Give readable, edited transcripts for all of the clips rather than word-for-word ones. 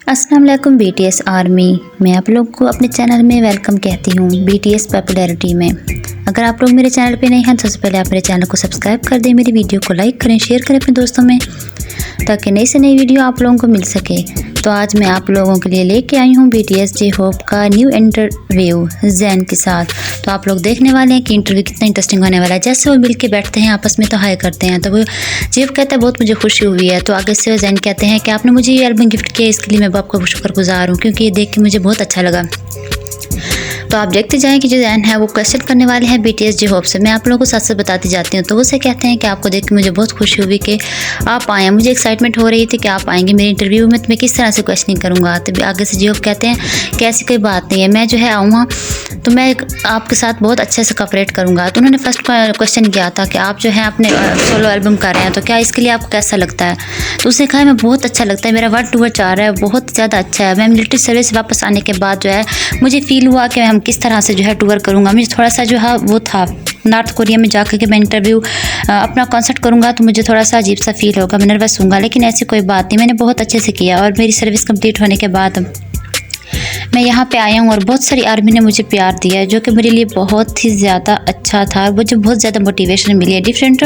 अस्सलाम वालेकुम BTS army. मैं आप लोग को अपने चैनल में वेलकम कहती हूँ बीटीएस पॉपुलैरिटी में। अगर आप लोग मेरे चैनल पे नहीं हैं तो सबसे पहले आप मेरे चैनल को सब्सक्राइब कर दें, मेरी वीडियो को लाइक करें, शेयर करें अपने दोस्तों में, ताकि नई से नई वीडियो आप लोगों को मिल सके। तो आज मैं आप लोगों के लिए लेके आई हूँ बीटीएस जे होप का न्यू इंटरव्यू जैन के साथ। तो आप लोग देखने वाले हैं कि इंटरव्यू कितना इंटरेस्टिंग होने वाला है। जैसे वो मिल के बैठते हैं आपस में तो हाय करते हैं, तो वो जेब कहता है बहुत मुझे खुशी हुई है। तो आगे से जैन कहते हैं कि आपने मुझे ये एल्बम गिफ्ट किया, इसके लिए मैं आपका शुक्रगुजार हूँ, क्योंकि ये देख के मुझे बहुत अच्छा लगा। तो आप देखते जाएं कि जो जैन है वो क्वेश्चन करने वाले हैं बीटीएस जे होप से। मैं आप लोगों को साथ साथ बताती जाती हूँ। तो वो से कहते हैं कि आपको देख के मुझे बहुत खुशी हुई कि आप आए। मुझे एक्साइटमेंट हो रही थी कि आप आएंगे मेरे इंटरव्यू में, तो मैं किस तरह से क्वेश्चनिंग करूँगा। तो आगे से जे होप कहते हैं कि ऐसी कोई बात नहीं है, मैं जो है आऊँगा तो मैं आपके साथ बहुत अच्छे से कॉपरेट करूँगा। तो उन्होंने फर्स्ट क्वेश्चन किया था कि आप जो है अपने सोलो एल्बम कर रहे हैं, तो क्या इसके लिए आपको कैसा लगता है। तो उसने कहा मैं बहुत अच्छा लगता है, मेरा वर्ड टू वर्ड जा रहा है, बहुत ज़्यादा अच्छा है। मैं मिलिट्री सर्विस वापस आने के बाद जो है मुझे फील हुआ कि हम किस तरह से जो है टूर करूँगा। मुझे थोड़ा सा जो है वो था नॉर्थ कोरिया में जाकर के मैं इंटरव्यू अपना कॉन्सर्ट करूँगा, तो मुझे थोड़ा सा अजीब सा फील होगा, मैं नर्वस हूँगा। लेकिन ऐसी कोई बात नहीं, मैंने बहुत अच्छे से किया। और मेरी सर्विस कंप्लीट होने के बाद मैं यहाँ पे आया हूँ और बहुत सारी आर्मी ने मुझे प्यार दिया है, जो कि मेरे लिए बहुत ही ज़्यादा अच्छा था और मुझे बहुत ज़्यादा मोटिवेशन मिली है। डिफरेंट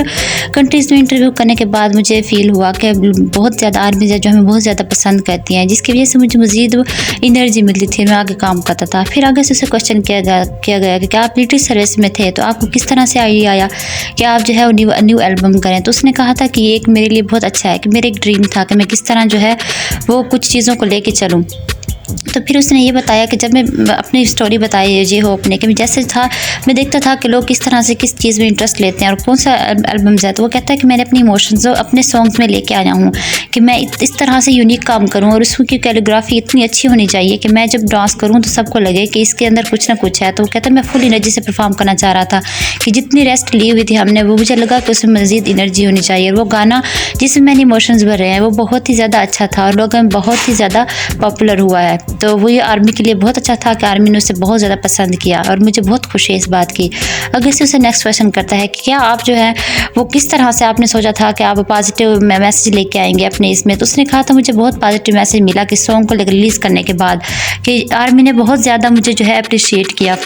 कंट्रीज़ में इंटरव्यू करने के बाद मुझे फ़ील हुआ कि बहुत ज़्यादा आर्मी जो हमें बहुत ज़्यादा पसंद करती हैं, जिसकी वजह से मुझे मज़ीद एनर्जी मिलती थी, मैं आगे काम करता था। फिर आगे से उसे क्वेश्चन किया गया कि आप मिलिट्री सर्विस में थे, तो आपको किस तरह से आइडिया आया कि आप जो है न्यू एल्बम करें। तो उसने कहा था कि ये एक मेरे लिए बहुत अच्छा है कि मेरा एक ड्रीम था कि मैं किस तरह जो है वो कुछ चीज़ों को लेके चलूँ। तो फिर उसने ये बताया कि जब मैं अपनी स्टोरी बताई जे होप ने, कि मैं जैसे था मैं देखता था कि लोग किस तरह से किस चीज़ में इंटरेस्ट लेते हैं और कौन सा एल्बम्स है। तो वो कहता है कि मैंने अपनी इमोशंस अपने सॉन्ग्स में लेके आया हूँ कि मैं इस तरह से यूनिक काम करूँ और उसकी कैलीग्राफी इतनी अच्छी होनी चाहिए कि मैं जब डांस करूँ तो सबको लगे कि इसके अंदर कुछ ना कुछ है। तो वो कहता है मैं फुल एनर्जी से परफॉर्म करना चाह रहा था कि जितनी रेस्ट ली हुई थी हमने, वो मुझे लगा कि उसमें मज़ीद एनर्जी होनी चाहिए। और वो गाना जिसमें मैंने इमोशंस भर रहे हैं वो बहुत ही ज़्यादा अच्छा था और लोगों में बहुत ही ज़्यादा पॉपुलर हुआ है। तो वो ये आर्मी के लिए बहुत अच्छा था कि आर्मी ने उसे बहुत ज़्यादा पसंद किया और मुझे बहुत खुशी है इस बात की। अगर से उसे नेक्स्ट क्वेश्चन करता है कि क्या आप जो है वो किस तरह से आपने सोचा था कि आप पॉजिटिव मैसेज लेके आएंगे अपने इसमें। तो उसने कहा था मुझे बहुत पॉजिटिव मैसेज मिला कि सॉन्ग को रिलीज़ करने के बाद कि आर्मी ने बहुत ज़्यादा मुझे जो है अप्रिशिएट किया,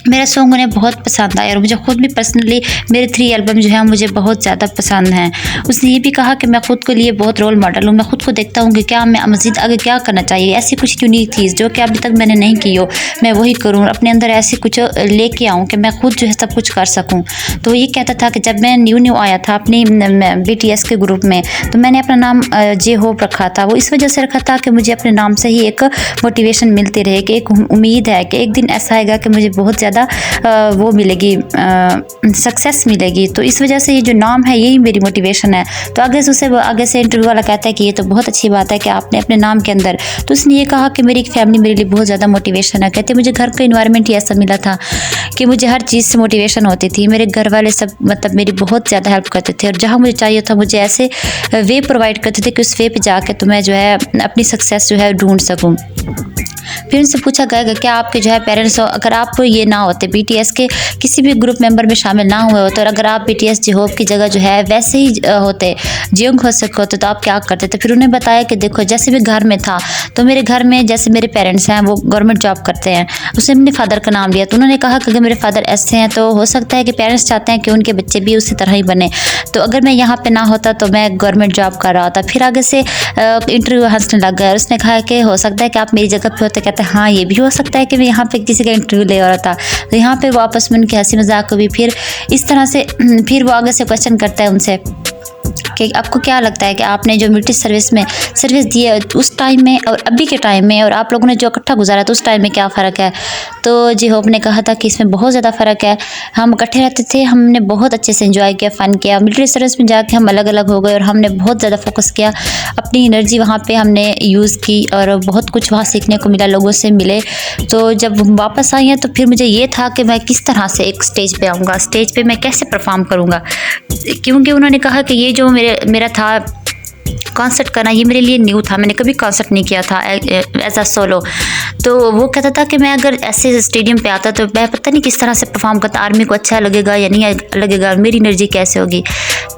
मेरा सॉन्ग उन्हें बहुत पसंद आया और मुझे खुद भी पर्सनली मेरे 3 एल्बम जो है मुझे बहुत ज़्यादा पसंद हैं। उसने ये भी कहा कि मैं खुद के लिए बहुत रोल मॉडल हूँ, मैं खुद को देखता हूँ कि क्या मैं मज़ीद आगे क्या करना चाहिए, ऐसी कुछ यूनिक चीज़ जो कि अभी तक मैंने नहीं की हो मैं वही करूँ, अपने अंदर ऐसी कुछ लेके आऊँ कि मैं खुद जो है सब कुछ कर सकूँ। तो ये कहता था कि जब मैं न्यू आया था अपनी बीटीएस के ग्रुप में, तो मैंने अपना नाम जे होप रखा था। वो इस वजह से रखा था कि मुझे अपने नाम से ही एक मोटिवेशन मिलती रहे, कि एक उम्मीद है कि एक दिन ऐसा आएगा कि मुझे बहुत ज़्यादा वो मिलेगी, सक्सेस मिलेगी। तो इस वजह से ये जो नाम है यही मेरी मोटिवेशन है। तो आगे से इंटरव्यू वाला कहता है कि ये तो बहुत अच्छी बात है कि आपने अपने नाम के अंदर। तो उसने ये कहा कि मेरी फैमिली मेरे लिए बहुत ज़्यादा मोटिवेशन है। कहते मुझे घर का इन्वायरमेंट ही ऐसा मिला था कि मुझे हर चीज़ से मोटिवेशन होती थी। मेरे घर वाले सब मतलब मेरी बहुत ज़्यादा हेल्प करते थे और जहाँ मुझे चाहिए था मुझे ऐसे वे प्रोवाइड करते थे कि उस वे पे जाके तो मैं जो है अपनी सक्सेस जो है ढूंढ सकूँ। फिर उनसे पूछा गया कि क्या आपके जो है पेरेंट्स हो, अगर आप ये ना होते बीटीएस के किसी भी ग्रुप मेंबर में शामिल ना हुए होते और अगर आप बीटीएस जे होप की जगह जो है वैसे ही होते जियोंग हो सके होते, तो आप क्या करते। तो फिर उन्हें बताया कि देखो जैसे भी घर में था, तो मेरे घर में जैसे मेरे पेरेंट्स हैं वो गवर्नमेंट जॉब करते हैं। उसने अपने फादर का नाम लिया। तो उन्होंने कहा कि अगर मेरे फादर ऐसे हैं तो हो सकता है कि पेरेंट्स चाहते हैं कि उनके बच्चे भी उसी तरह ही बने। तो अगर मैं यहाँ पे ना होता तो मैं गवर्नमेंट जॉब कर रहा होता। फिर आगे से इंटरव्यू हंसने लग गया। उसने कहा कि हो सकता है कि आप मेरी जगह पे होते। कहते हैं हाँ ये भी हो सकता है कि मैं यहाँ पे किसी का इंटरव्यू ले रहा था। तो यहाँ पे वो आपस में उनकी हंसी मजाक हुई। फिर इस तरह से फिर वो आगे से क्वेश्चन करता है उनसे कि आपको क्या लगता है कि आपने जो मिलिट्री सर्विस में सर्विस दी है उस टाइम में और अभी के टाइम में और आप लोगों ने जो इकट्ठा गुजारा तो उस टाइम में क्या फ़र्क है। तो जे होप ने कहा था कि इसमें बहुत ज़्यादा फ़र्क है, हम इकट्ठे रहते थे, हमने बहुत अच्छे से एंजॉय किया, फ़न किया। मिलिट्री सर्विस में जाके हम अलग अलग हो गए और हमने बहुत ज़्यादा फोकस किया, अपनी एनर्जी वहाँ पे हमने यूज़ की और बहुत कुछ वहाँ सीखने को मिला, लोगों से मिले। तो जब वापस आई हैं तो फिर मुझे ये था कि मैं किस तरह से एक स्टेज पे आऊँगा, स्टेज पे मैं कैसे परफॉर्म करूँगा, क्योंकि उन्होंने कहा कि ये जो मेरा था कॉन्सर्ट करना ये मेरे लिए न्यू था, मैंने कभी कॉन्सर्ट नहीं किया था एज अ सोलो। तो वो कहता था कि मैं अगर ऐसे स्टेडियम पे आता तो मैं पता नहीं किस तरह से परफॉर्म करता, आर्मी को अच्छा लगेगा या नहीं लगेगा, मेरी एनर्जी कैसे होगी।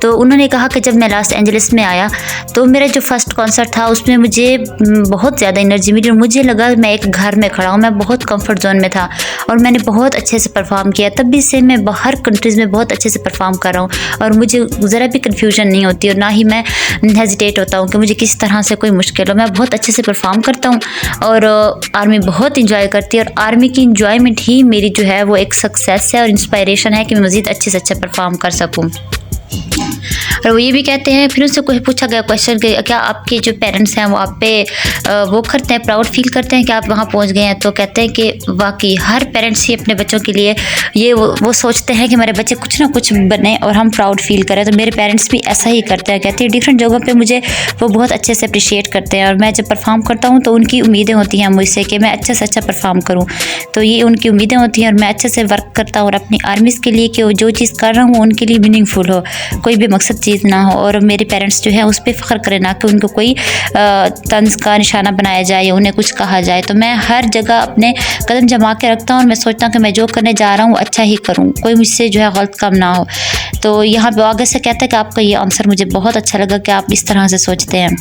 तो उन्होंने कहा कि जब मैं लॉस एंजलिस में आया तो मेरा जो फर्स्ट कॉन्सर्ट था उसमें मुझे बहुत ज़्यादा एनर्जी मिली और मुझे लगा मैं एक घर में खड़ा हूँ, मैं बहुत कंफर्ट जोन में था और मैंने बहुत अच्छे से परफॉर्म किया। तभी से मैं हर कंट्रीज़ में बहुत अच्छे से परफॉर्म कर रहा हूँ और मुझे ज़रा भी कन्फ्यूजन नहीं होती और ना ही मैं हेजिटेट होता हूँ कि मुझे किस तरह से कोई मुश्किल हो। मैं बहुत अच्छे से परफॉर्म करता हूँ और आर्मी बहुत इंजॉय करती है और आर्मी की इंजॉयमेंट ही मेरी जो है वो एक सक्सेस है और इंस्पायरेशन है कि मैं मज़ीद अच्छे से अच्छा परफॉर्म कर सकूँ। और वो ये भी कहते हैं, फिर उनसे कोई पूछा गया क्वेश्चन कि क्या आपके जो पेरेंट्स हैं वो आप पे वो करते हैं, प्राउड फील करते हैं कि आप वहाँ पहुँच गए हैं। तो कहते हैं कि वाकई हर पेरेंट्स ही अपने बच्चों के लिए ये वो सोचते हैं कि हमारे बच्चे कुछ ना कुछ बने और हम प्राउड फील करें। तो मेरे पेरेंट्स भी ऐसा ही करते हैं। कहते हैं डिफरेंट जगहों पर मुझे वो बहुत अच्छे से अप्रिशिएट करते हैं और मैं जब परफॉर्म करता हूँ तो उनकी उम्मीदें होती हैं मुझसे कि मैं अच्छे से अच्छा परफॉर्म करूँ। तो ये उनकी उम्मीदें होती हैं और मैं अच्छे से वर्क करता हूँ और अपनी आर्मीज़ के लिए कि जो चीज़ कर रहा हूँ उनके लिए मीनिंगफुल हो, कोई भी मकसद चीज़ ना हो और मेरे पेरेंट्स जो है उस पर फ़ख्र करें, ना कि उनको कोई तंज का निशाना बनाया जाए या उन्हें कुछ कहा जाए। तो मैं हर जगह अपने कदम जमा के रखता हूँ और मैं सोचता हूँ कि मैं जो करने जा रहा हूँ अच्छा ही करूँ, कोई मुझसे जो है गलत काम ना हो। तो यहाँ पे आगे से कहते हैं कि आपका ये आंसर मुझे बहुत अच्छा लगा कि आप इस तरह से सोचते हैं।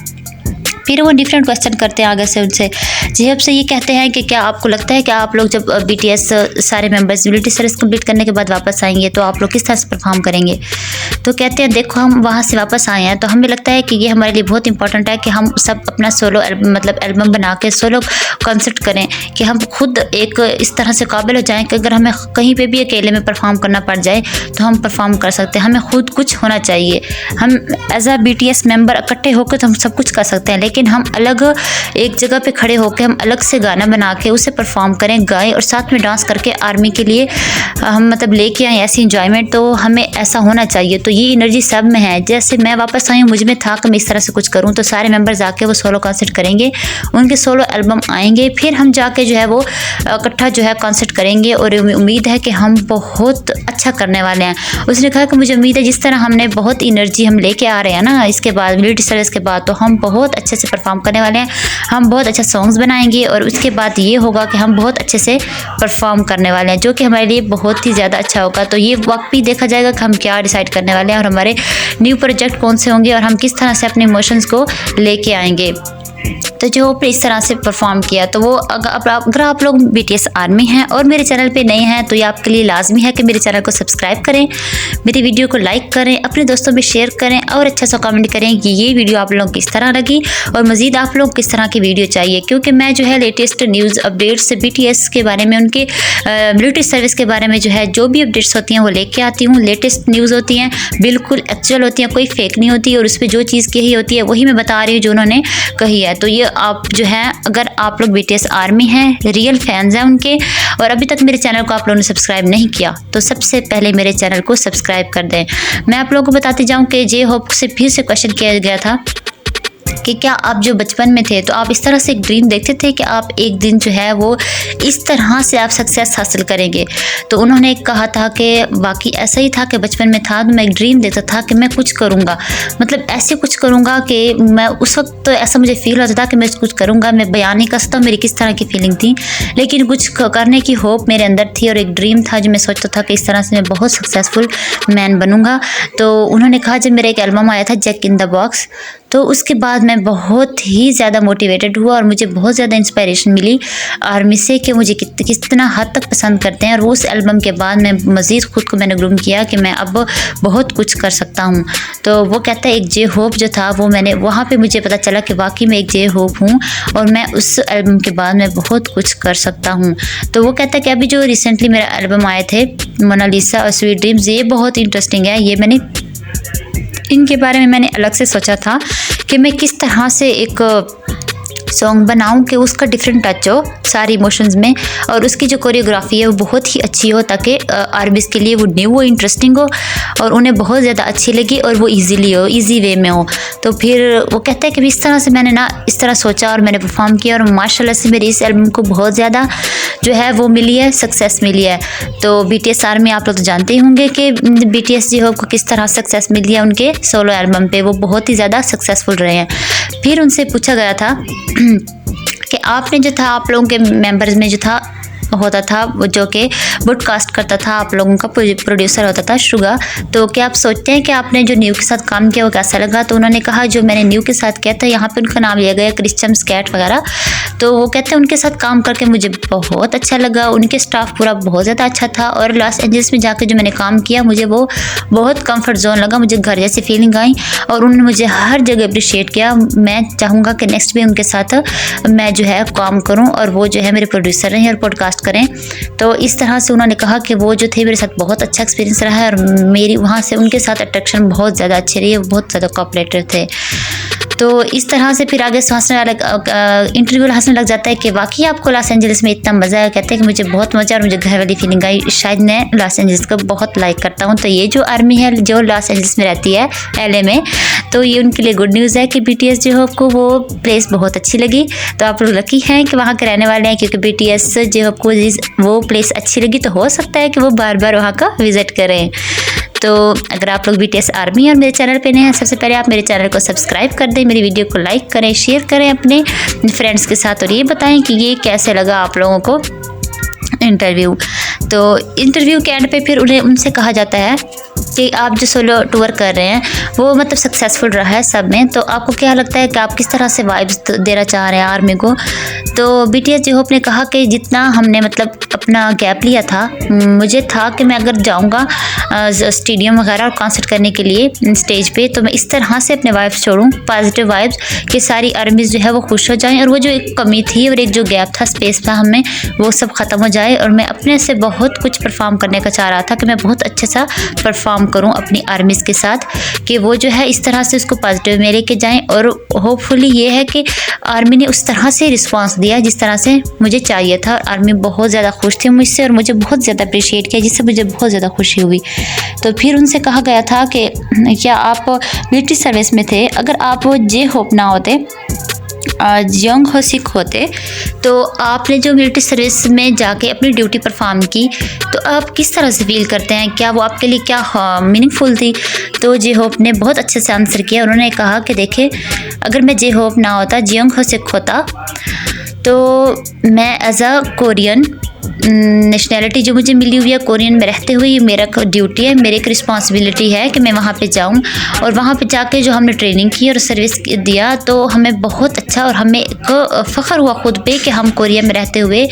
फिर वो डिफरेंट क्वेश्चन करते हैं आगे से उनसे। जेहब से ये कहते हैं कि क्या आपको लगता है कि आप लोग जब बीटीएस सारे मेंबर्स मिलिट्री सर्विस कंप्लीट करने के बाद वापस आएंगे तो आप लोग किस तरह से परफॉर्म करेंगे। तो कहते हैं देखो हम वहाँ से वापस आए हैं तो हमें लगता है कि ये हमारे लिए बहुत इंपॉर्टेंट है कि हम सब अपना सोलो मतलब एल्बम बना के सोलो कॉन्सर्ट करें कि हम खुद एक इस तरह से काबिल हो जाएँ कि अगर हमें कहीं पर भी अकेले में परफॉर्म करना पड़ जाए तो हम परफॉर्म कर सकते हैं। हमें खुद कुछ होना चाहिए। हम एज अ बीटीएस मेंबर इकट्ठे होकर तो हम सब कुछ कर सकते हैं, लेकिन हम अलग एक जगह पे खड़े होकर हम अलग से गाना बना के उसे परफॉर्म करें, गाएं और साथ में डांस करके आर्मी के लिए हम मतलब लेके आए ऐसी इंजॉयमेंट। तो हमें ऐसा होना चाहिए। तो ये एनर्जी सब में है। जैसे मैं वापस आई हूँ मुझ में था कि मैं इस तरह से कुछ करूँ, तो सारे मेंबर्स आके वो सोलो कॉन्सर्ट करेंगे, उनके सोलो एल्बम आएंगे, फिर हम जाके जो है वो इकट्ठा जो है कॉन्सर्ट करेंगे और उम्मीद है कि हम बहुत अच्छा करने वाले हैं। उसने कहा कि मुझे उम्मीद है जिस तरह हमने बहुत एनर्जी हम लेके आ रहे हैं ना इसके बाद मिलिट्री सर्विस के बाद, तो हम बहुत अच्छे से परफॉर्म करने वाले हैं। हम बहुत अच्छा सॉन्ग्स बनाएंगे और उसके बाद ये होगा कि हम बहुत अच्छे से परफॉर्म करने वाले हैं, जो कि हमारे लिए बहुत ही ज़्यादा अच्छा होगा। तो ये वक्त भी देखा जाएगा कि हम क्या डिसाइड करने वाले हैं और हमारे न्यू प्रोजेक्ट कौन से होंगे और हम किस तरह से अपने इमोशंस को लेके आएंगे। तो जो इस तरह से परफॉर्म किया। तो वो अगर आप लोग बीटीएस आर्मी हैं और मेरे चैनल पे नए हैं तो ये आपके लिए लाजमी है कि मेरे चैनल को सब्सक्राइब करें, मेरी वीडियो को लाइक करें, अपने दोस्तों में शेयर करें और अच्छा सा कमेंट करें कि ये वीडियो आप लोगों को किस तरह लगी और मज़ीद आप लोग किस तरह की वीडियो चाहिए। क्योंकि मैं जो है लेटेस्ट न्यूज़ अपडेट्स बीटीएस के बारे में, उनके मिलिट्री सर्विस के बारे में जो है जो भी अपडेट्स होती हैं वो लेके आती हूँ। लेटेस्ट न्यूज़ होती हैं, बिल्कुल एक्चुअल होती हैं, कोई फेक नहीं होती और उस पर जो चीज़ कही होती है वही मैं बता रही हूँ जो उन्होंने कही है। तो ये आप जो है अगर आप लोग बीटीएस आर्मी हैं, रियल फैंस हैं उनके और अभी तक मेरे चैनल को आप लोगों ने सब्सक्राइब नहीं किया तो सबसे पहले मेरे चैनल को सब्सक्राइब कर दें। मैं आप लोगों को बताती जाऊं कि जे होप से फिर से क्वेश्चन किया गया था कि क्या आप जो बचपन में थे तो आप इस तरह से एक ड्रीम देखते थे कि आप एक दिन जो है वो इस तरह से आप सक्सेस हासिल करेंगे। तो उन्होंने कहा था कि बाकी ऐसा ही था कि बचपन में था तो मैं एक ड्रीम देता था कि मैं कुछ करूँगा, मतलब ऐसे कुछ करूँगा कि मैं उस वक्त तो ऐसा मुझे फील होता था कि मैं कुछ करूँगा। मैं बयान नहीं कर सकता मेरी किस तरह की फीलिंग थी, लेकिन कुछ करने की होप मेरे अंदर थी और एक ड्रीम था जो मैं सोचता था कि इस तरह से मैं बहुत सक्सेसफुल मैन बनूँगा। तो उन्होंने कहा जब मेरा एक एल्बम आया था जैक इन द बॉक्स, तो उसके बाद मैं बहुत ही ज़्यादा मोटिवेटेड हुआ और मुझे बहुत ज़्यादा इंस्पायरेशन मिली आर्मी से कि मुझे कितना हद तक पसंद करते हैं। और उस एल्बम के बाद मैं मज़ीद ख़ुद को मैंने ग्रूम किया कि मैं अब बहुत कुछ कर सकता हूँ। तो वो कहता है एक जे होप जो था वो मैंने वहाँ पे मुझे पता चला कि वाकई मैं एक जे होप हूँ और मैं उस एल्बम के बाद मैं बहुत कुछ कर सकता हूँ। तो वो कहता है कि अभी जो रिसेंटली मेरा एल्बम आए थे मोनालिसा और स्वीट ड्रीम्स, ये बहुत इंटरेस्टिंग है। ये मैंने इनके बारे में मैंने अलग से सोचा था कि मैं किस तरह से एक सॉन्ग बनाऊं कि उसका डिफरेंट टच हो सारे इमोशंस में, और उसकी जो कोरियोग्राफी है वो बहुत ही अच्छी हो, ताकि आर्मीज़ के लिए वो न्यू हो, इंटरेस्टिंग हो और उन्हें बहुत ज़्यादा अच्छी लगी और वो ईजीली हो, ईजी वे में हो। तो फिर वो कहते हैं कि इस तरह से मैंने इस तरह सोचा और मैंने परफॉर्म किया, और माशाल्लाह से मेरी इस एल्बम को बहुत ज़्यादा जो है वो मिली है, सक्सेस मिली है। तो BTS आर्मी आप लोग तो जानते ही होंगे कि BTS J-Hope को किस तरह सक्सेस मिली है उनके सोलो एल्बम पे, वो बहुत ही ज़्यादा सक्सेसफुल रहे हैं। फिर उनसे पूछा गया था कि आपने जो था आप लोगों के मेंबर्स में जो था होता था वो जो कि ब्रॉडकास्ट करता था, आप लोगों का प्रोड्यूसर होता था शुगा, तो क्या आप सोचते हैं कि आपने जो न्यू के साथ काम किया वो कैसा लगा? तो उन्होंने कहा जो मैंने न्यू के साथ किया था, यहाँ पे उनका नाम लिया गया क्रिश्चियन स्कैट वगैरह, तो वो कहते हैं उनके साथ काम करके मुझे बहुत अच्छा लगा, उनके स्टाफ पूरा बहुत ज़्यादा अच्छा था, और लॉस एंजल्स में जाकर जो मैंने काम किया मुझे वो बहुत कम्फर्ट जोन लगा, मुझे घर जैसी फीलिंग आई और उन्होंने मुझे हर जगह अप्रिशिएट किया। मैं चाहूँगा कि नेक्स्ट भी उनके साथ मैं जो है काम करूँ और वो जो है मेरे प्रोड्यूसर रहें और पॉडकास्ट करें। तो इस तरह से उन्होंने कहा कि वो जो थे मेरे साथ बहुत अच्छा एक्सपीरियंस रहा है और मेरी वहाँ से उनके साथ अट्रैक्शन बहुत ज़्यादा अच्छी रही है, बहुत ज़्यादा कोऑपरेटिव थे। तो इस तरह से फिर आगे इंटरव्यू हंसने लग जाता है कि वाकई आपको लॉस एंजल्स में इतना मज़ा आया? कहते हैं कि मुझे बहुत मज़ा और मुझे घर वाली फीलिंग आई, शायद मैं लॉस एंजल्स को बहुत लाइक करता हूँ। तो ये जो आर्मी है जो लॉस एंजल्स में रहती है LA में, तो ये उनके लिए गुड न्यूज़ है कि BTS J-Hope को वो प्लेस बहुत अच्छी लगी। तो आप लोग लकी हैं कि वहाँ के रहने वाले हैं, क्योंकि BTS J-Hope को वो प्लेस अच्छी लगी तो हो सकता है कि वो बार बार वहाँ का विज़िट करें। तो अगर आप लोग BTS आर्मी और मेरे चैनल पे नए हैं, सबसे पहले आप मेरे चैनल को सब्सक्राइब कर दें, मेरी वीडियो को लाइक करें, शेयर करें अपने फ्रेंड्स के साथ, और ये बताएं कि ये कैसे लगा आप लोगों को इंटरव्यू। तो इंटरव्यू के एंड पे फिर उनसे कहा जाता है कि आप जो सोलो टूर कर रहे हैं वो मतलब सक्सेसफुल रहा है सब में, तो आपको क्या लगता है कि आप किस तरह से वाइब्स देना चाह रहे हैं आर्मी को? तो BTS J-Hope ने कहा कि जितना हमने मतलब अपना गैप लिया था, मुझे था कि मैं अगर जाऊंगा स्टेडियम वगैरह और कॉन्सर्ट करने के लिए स्टेज पे, तो मैं इस तरह से अपने वाइब्स छोड़ूं, पॉजिटिव वाइब्स, कि सारी आर्मीज़ जो है वो खुश हो जाएं और वो जो एक कमी थी और एक जो गैप था, स्पेस था हमें, वो सब ख़त्म हो जाए। और मैं अपने से बहुत कुछ परफॉर्म करने का चाह रहा था कि मैं बहुत अच्छे सा परफॉर्म करूं अपनी आर्मीज़ के साथ, कि वो जो है इस तरह से उसको पॉजिटिव में लेके जाएं। और होपफुली ये है कि आर्मी ने उस तरह से रिस्पांस दिया जिस तरह से मुझे चाहिए था, और आर्मी बहुत ज़्यादा खुश थी मुझसे और मुझे बहुत ज़्यादा अप्रिशिएट किया, जिससे मुझे बहुत ज़्यादा खुशी हुई। तो फिर उनसे कहा गया था कि क्या आप मिलिट्री सर्विस में थे, अगर आप J-Hope ना होते, यंग हो सिख होते, तो आपने जो मिलिट्री सर्विस में जाके अपनी ड्यूटी परफॉर्म की, तो आप किस तरह से फील करते हैं? क्या वो आपके लिए क्या मीनिंगफुल थी? तो J-Hope ने बहुत अच्छे से आंसर किया। उन्होंने कहा कि देखिए, अगर मैं J-Hope ना होता, यंग हो सिख होता, तो मैं एज अ कोरियन नेशनैलिटी जो मुझे मिली हुई है, कोरियन में रहते हुए, ये मेरा ड्यूटी है, मेरी एक रिस्पॉन्सिबिलिटी है कि मैं वहाँ पे जाऊँ और वहाँ पे जाके जो हमने ट्रेनिंग की और सर्विस दिया, तो हमें बहुत अच्छा और हमें एक फ़ख्र हुआ ख़ुद पे कि हम कोरिया में रहते हुए,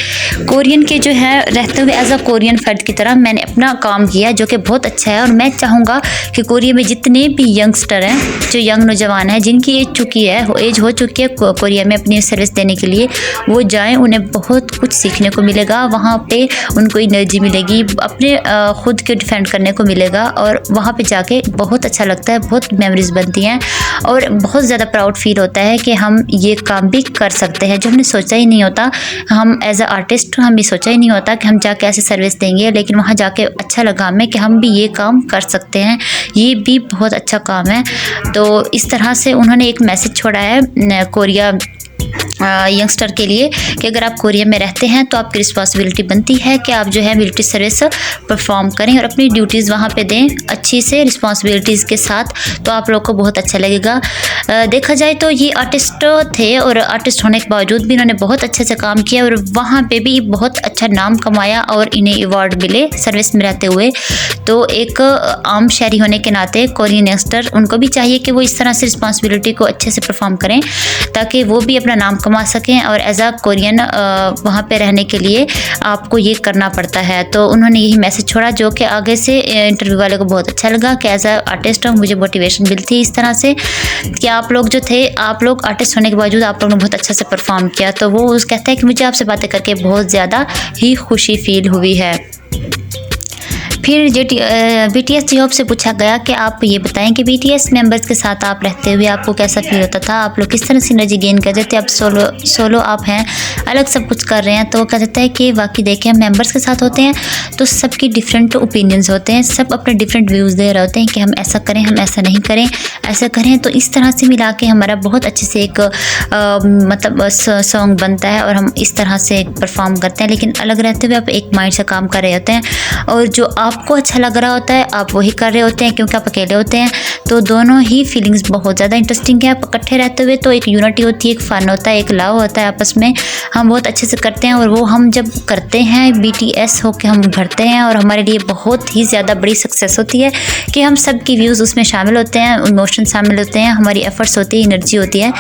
कोरियन के जो है रहते हुए एज अ कोरियन फ़र्द की तरह मैंने अपना काम किया, जो कि बहुत अच्छा है। और मैं चाहूँगा कि कोरिया में जितने भी यंगस्टर हैं, जो यंग नौजवान हैं, जिनकी एज हो चुकी है कोरिया में अपनी सर्विस देने के लिए, वो जाएँ, उन्हें बहुत कुछ सीखने को मिलेगा, वहाँ पे उनको एनर्जी मिलेगी, अपने ख़ुद के डिफेंड करने को मिलेगा, और वहाँ पे जाके बहुत अच्छा लगता है, बहुत मेमोरीज बनती हैं और बहुत ज़्यादा प्राउड फील होता है कि हम ये काम भी कर सकते हैं, जो हमने सोचा ही नहीं होता। हम एज अ आर्टिस्ट हम ये सोचा ही नहीं होता कि हम जाके ऐसे सर्विस देंगे, लेकिन वहाँ जाके अच्छा लगा हमें कि हम भी ये काम कर सकते हैं, ये भी बहुत अच्छा काम है। तो इस तरह से उन्होंने एक मैसेज छोड़ा है कोरिया यंगस्टर के लिए कि अगर आप कोरिया में रहते हैं तो आपकी रिस्पॉन्सिबिलिटी बनती है कि आप जो है मिलिट्री सर्विस परफॉर्म करें और अपनी ड्यूटीज़ वहाँ पे दें अच्छी से, रिस्पॉन्सिबिलिटीज़ के साथ, तो आप लोग को बहुत अच्छा लगेगा। देखा जाए तो ये आर्टिस्ट थे और आर्टिस्ट होने के बावजूद भी इन्होंने बहुत अच्छे से काम किया और वहाँ पे भी बहुत अच्छा नाम कमाया और इन्हें अवार्ड मिले सर्विस में रहते हुए। तो एक आम शहरी होने के नाते कोरियन यंगस्टर, उनको भी चाहिए कि वो इस तरह से रिस्पॉन्सिबिलिटी को अच्छे से परफॉर्म करें ताकि वो भी अपना नाम कमा सकें। और एज अ कोरियन वहाँ पे रहने के लिए आपको ये करना पड़ता है। तो उन्होंने यही मैसेज छोड़ा जो कि आगे से इंटरव्यू वाले को बहुत अच्छा लगा कि एज अ आर्टिस्ट मुझे मोटिवेशन मिलती इस तरह से कि आप लोग जो थे, आप लोग आर्टिस्ट होने के बावजूद आप लोगों ने बहुत अच्छा से परफॉर्म किया। तो वो कहता है कि मुझे आपसे बातें करके बहुत ज़्यादा ही खुशी फील हुई है। फिर BTS J-Hope से पूछा गया कि आप ये बताएं कि BTS मेंबर्स के साथ आप रहते हुए आपको कैसा फील होता था, आप लोग किस तरह सिनर्जी गेन करते थे, आप सोलो आप हैं, अलग सब कुछ कर रहे हैं। तो वो कह देता है कि वाकई देखें, हम मेंबर्स के साथ होते हैं तो सबकी डिफरेंट ओपिनियंस होते हैं, सब अपने डिफरेंट व्यूज़ दे रहे होते हैं कि हम ऐसा करें, हम ऐसा नहीं करें, ऐसा करें। तो इस तरह से मिला के हमारा बहुत अच्छे से एक मतलब सॉन्ग बनता है और हम इस तरह से परफॉर्म करते हैं। लेकिन अलग रहते हुए आप एक माइंड से काम कर रहे होते हैं और जो आपको अच्छा लग रहा होता है आप वही कर रहे होते हैं क्योंकि आप अकेले होते हैं। तो दोनों ही फीलिंग्स बहुत ज़्यादा इंटरेस्टिंग है। आप इकट्ठे रहते हुए तो एक यूनिटी होती है, एक फ़न होता है, एक लव होता है आपस में, हम बहुत अच्छे से करते हैं। और वो हम जब करते हैं BTS होके हम भरते हैं और हमारे लिए बहुत ही ज़्यादा बड़ी सक्सेस होती है कि हम सब की व्यूज़ उसमें शामिल होते हैं, इमोशन शामिल होते हैं, हमारी एफर्ट्स होती है, एनर्जी होती है।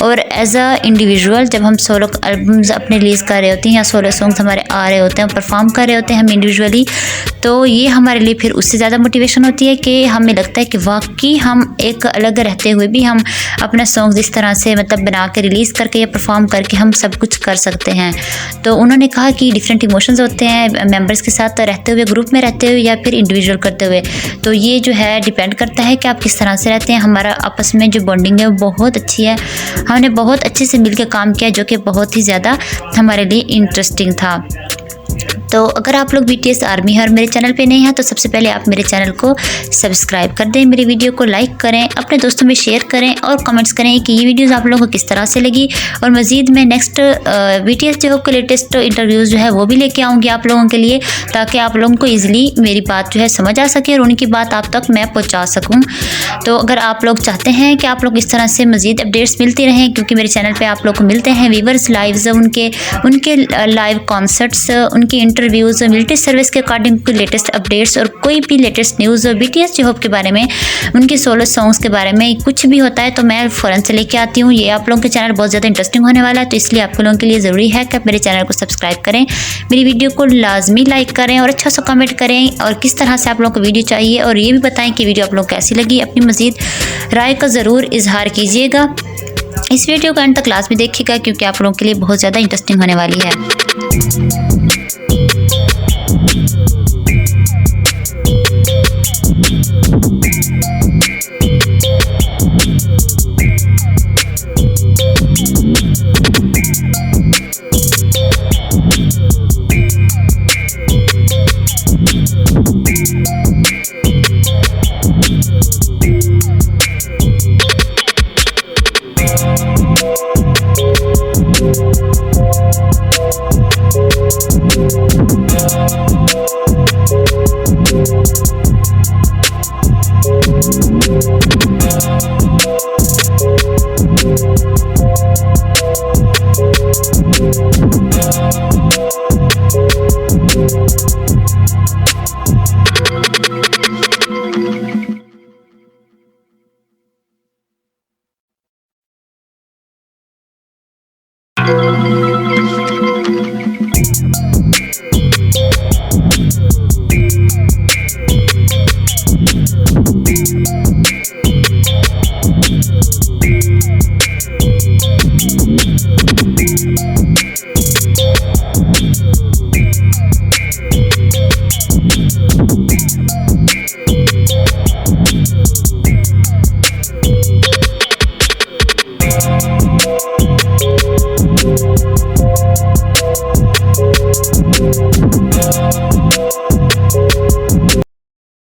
और एज अ इंडिविजुअल जब हम सोलो एल्बम्स अपने रिलीज़ कर रहे होते हैं या सोलो सॉन्ग्स हमारे आ रहे होते हैं, परफॉर्म कर रहे होते हैं हम इंडिविजुअली, तो ये हमारे लिए फिर उससे ज़्यादा मोटिवेशन होती है कि हमें लगता है कि वाकई हम एक अलग रहते हुए भी हम अपना सॉन्ग इस तरह से मतलब बना के रिलीज़ करके या परफॉर्म करके हम सब कुछ कर सकते हैं। तो उन्होंने कहा कि डिफरेंट इमोशंस होते हैं मेंबर्स के साथ रहते हुए, ग्रुप में रहते हुए या फिर इंडिविजुअल करते हुए। तो ये जो है डिपेंड करता है कि आप किस तरह से रहते हैं। हमारा आपस में जो बॉन्डिंग है वो बहुत अच्छी है, हमने बहुत अच्छे से मिलकर काम किया जो कि बहुत ही ज़्यादा हमारे लिए इंटरेस्टिंग था। तो अगर आप लोग BTS आर्मी है और मेरे चैनल पे नहीं हैं तो सबसे पहले आप मेरे चैनल को सब्सक्राइब कर दें, मेरी वीडियो को लाइक करें, अपने दोस्तों में शेयर करें और कमेंट्स करें कि ये वीडियोस आप लोगों को किस तरह से लगी। और मज़ीद मैं नेक्स्ट BTS J-Hope के लेटेस्ट इंटरव्यूज़ जो है वो भी लेके आऊँगी आप लोगों के लिए, ताकि आप लोगों को ईज़िली मेरी बात जो है समझ आ सके और उनकी बात आप तक मैं पहुँचा सकूँ। तो अगर आप लोग चाहते हैं कि आप लोग इस तरह से मज़ीद अपडेट्स मिलती रहें, क्योंकि मेरे चैनल पर आप लोग को मिलते हैं वीवर्स लाइव्स, उनके लाइव कॉन्सर्ट्स, उनकी इंटरव्यूज़, मिलिट्री सर्विस के अकॉर्डिंग की लेटेस्ट अपडेट्स और कोई भी लेटेस्ट न्यूज़ BTS J-Hope के बारे में, उनके सोलो सॉन्ग्स के बारे में कुछ भी होता है तो मैं फ़ौरन से लेके आती हूँ। ये आप लोगों के चैनल बहुत ज़्यादा इंटरेस्टिंग होने वाला है, तो इसलिए आप लोगों के लिए ज़रूरी है कि आप मेरे चैनल को सब्सक्राइब करें, मेरी वीडियो को लाजमी लाइक करें और अच्छा सा कमेंट करें और किस तरह से आप लोगों को वीडियो चाहिए, और ये भी बताएँ कि वीडियो आप लोग को कैसी लगी। अपनी मज़ीद राय का ज़रूर इजहार कीजिएगा। इस वीडियो को एंड तक क्लास में देखिएगा क्योंकि आप लोगों के लिए बहुत ज़्यादा इंटरेस्टिंग होने वाली है।